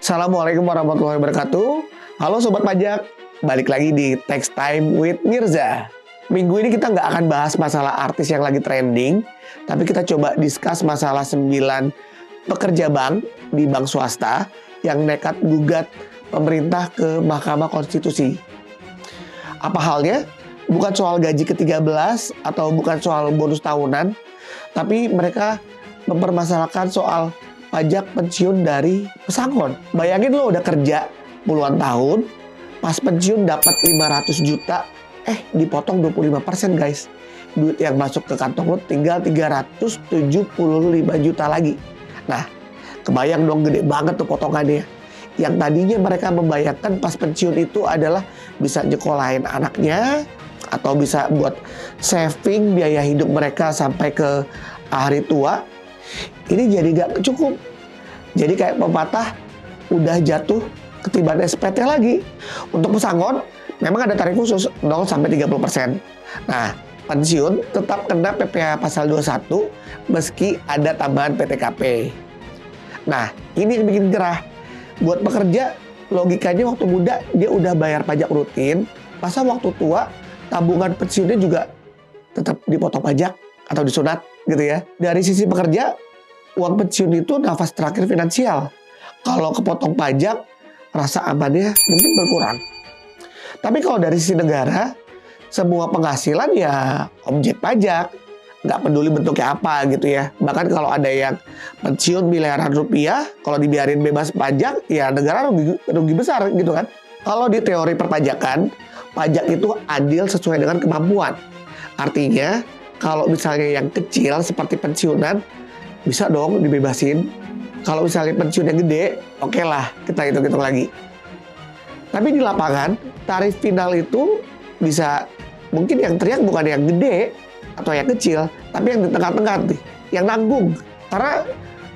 Assalamualaikum warahmatullahi wabarakatuh. Halo Sobat Pajak, balik lagi di Tax Time with Mirza. Minggu ini kita nggak akan bahas masalah artis yang lagi trending, tapi kita coba discuss masalah 9 pekerja bank di bank swasta yang nekat gugat pemerintah ke Mahkamah Konstitusi. Apa halnya? Bukan soal gaji ke-13 atau bukan soal bonus tahunan, tapi mereka mempermasalahkan soal pajak pensiun dari pesangon. Bayangin lo udah kerja puluhan tahun, pas pensiun dapat 500 juta, dipotong 25% guys. Duit yang masuk ke kantong lo tinggal 375 juta lagi. Nah, kebayang dong gede banget tuh potongannya. Yang tadinya mereka membayangkan pas pensiun itu adalah bisa nyekolahin anaknya, atau bisa buat saving biaya hidup mereka sampai ke hari tua. Ini jadi gak cukup. Jadi kayak pepatah, udah jatuh ketiban SPT lagi. Untuk pesangon, memang ada tarif khusus 0-30%. Nah, pensiun tetap kena PPh pasal 21 meski ada tambahan PTKP. Nah, ini yang bikin gerah. Buat pekerja, logikanya waktu muda dia udah bayar pajak rutin, masa waktu tua tabungan pensiunnya juga tetap dipotong pajak atau disunat gitu ya. Dari sisi pekerja, uang pensiun itu nafas terakhir finansial. Kalau kepotong pajak, rasa amannya mungkin berkurang. Tapi kalau dari sisi negara, semua penghasilan ya objek pajak. Nggak peduli bentuknya apa gitu ya. Bahkan kalau ada yang pensiun miliaran rupiah, kalau dibiarin bebas pajak, ya negara rugi besar gitu kan. Kalau di teori perpajakan, pajak itu adil sesuai dengan kemampuan. Artinya, kalau misalnya yang kecil seperti pensiunan, bisa dong dibebasin. Kalau misalnya pensiun yang gede, oke lah, kita hitung-hitung lagi. Tapi di lapangan, tarif final itu bisa, mungkin yang teriak bukan yang gede atau yang kecil, tapi yang di tengah-tengah nih, yang nanggung. Karena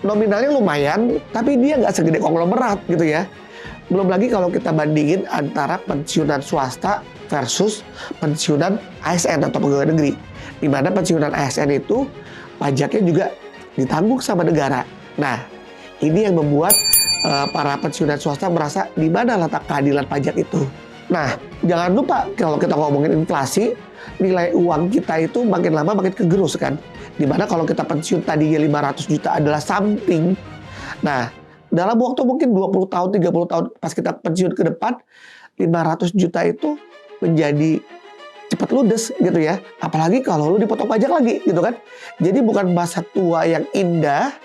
nominalnya lumayan, tapi dia nggak segede konglomerat gitu ya. Belum lagi kalau kita bandingin antara pensiunan swasta versus pensiunan ASN atau pegawai negeri. Di mana pensiunan ASN itu pajaknya juga ditanggung sama negara. Nah, ini yang membuat para pensiunan swasta merasa di mana letak keadilan pajak itu. Nah, jangan lupa kalau kita ngomongin inflasi, nilai uang kita itu makin lama makin kegerus kan. Di mana kalau kita pensiun tadinya 500 juta adalah something. Nah, dalam waktu mungkin 20 tahun, 30 tahun pas kita pensiun ke depan, 500 juta itu menjadi cepat ludes gitu ya. Apalagi kalau lu dipotong pajak lagi gitu kan. Jadi bukan masa tua yang indah,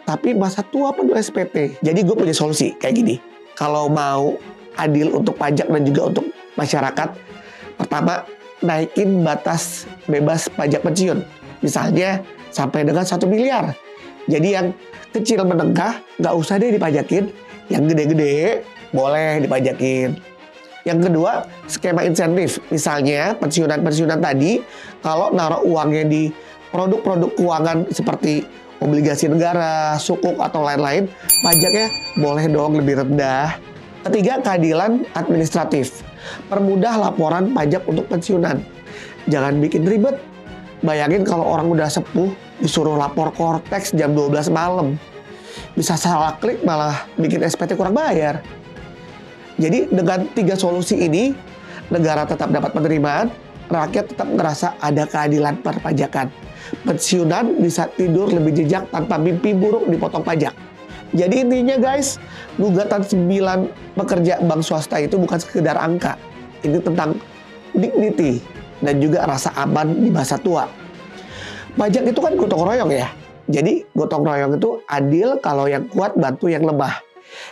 tapi masa tua penuh SPT. Jadi gue punya solusi kayak gini. Kalau mau adil untuk pajak dan juga untuk masyarakat, pertama naikin batas bebas pajak pensiun. Misalnya sampai dengan 1 miliar. Jadi yang kecil menengah nggak usah deh dipajakin. Yang gede-gede boleh dipajakin. Yang kedua, skema insentif. Misalnya pensiunan tadi, kalau naruh uangnya di produk-produk keuangan seperti obligasi negara, sukuk atau lain-lain, pajaknya boleh dong lebih rendah. Ketiga, keadilan administratif. Permudah laporan pajak untuk pensiunan. Jangan bikin ribet. Bayangin kalau orang udah sepuh, disuruh lapor Kortex jam 12 malam. Bisa salah klik malah bikin SPT kurang bayar. Jadi dengan 3 solusi ini, negara tetap dapat penerimaan, rakyat tetap ngerasa ada keadilan perpajakan. Pensiunan bisa tidur lebih jejak tanpa mimpi buruk dipotong pajak. Jadi intinya guys, gugatan 9 pekerja bank swasta itu bukan sekedar angka. Ini tentang dignity dan juga rasa aman di masa tua. Pajak itu kan gotong royong ya. Jadi gotong royong itu adil kalau yang kuat bantu yang lemah.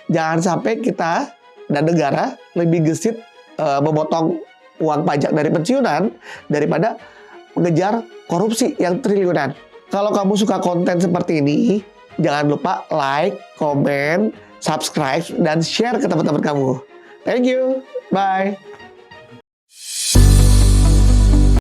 Jangan sampai kita dan negara lebih gesit memotong uang pajak dari pensiunan daripada mengejar korupsi yang triliunan. Kalau kamu suka konten seperti ini, jangan lupa like, comment, subscribe, dan share ke teman-teman kamu. Thank you. Bye.